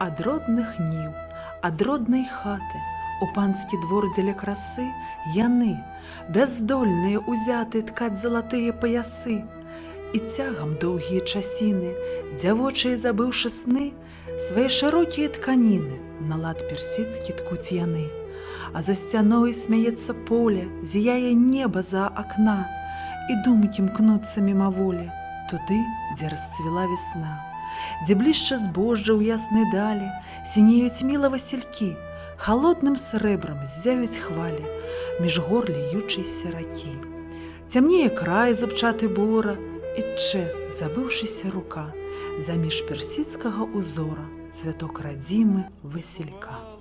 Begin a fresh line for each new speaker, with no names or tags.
ад родных ніў, ад роднай хаты, у панскі двор дзеля красы яны, бяздольныя узяты ткаць залатыя паясы. І цягам доўгія часіны, дзявочыя забыўшы сны, свае шырокія тканіны на лад персідскі ткуць яны. А за сцяной смяецца поле, зіяе неба за акна, і думкі мкнуцца мімаволі туды, дзе расцвіла весна, дзе блішча збожжа ў яснай далі, сінеюць міла васількі, халодным срэбрам ззяюць хвалі між гор ліючайся ракі. Цямнее край зубчаты бора, і тчэ, забыўшыся рука, заміж персідскага узора цвяток радзімы васілька.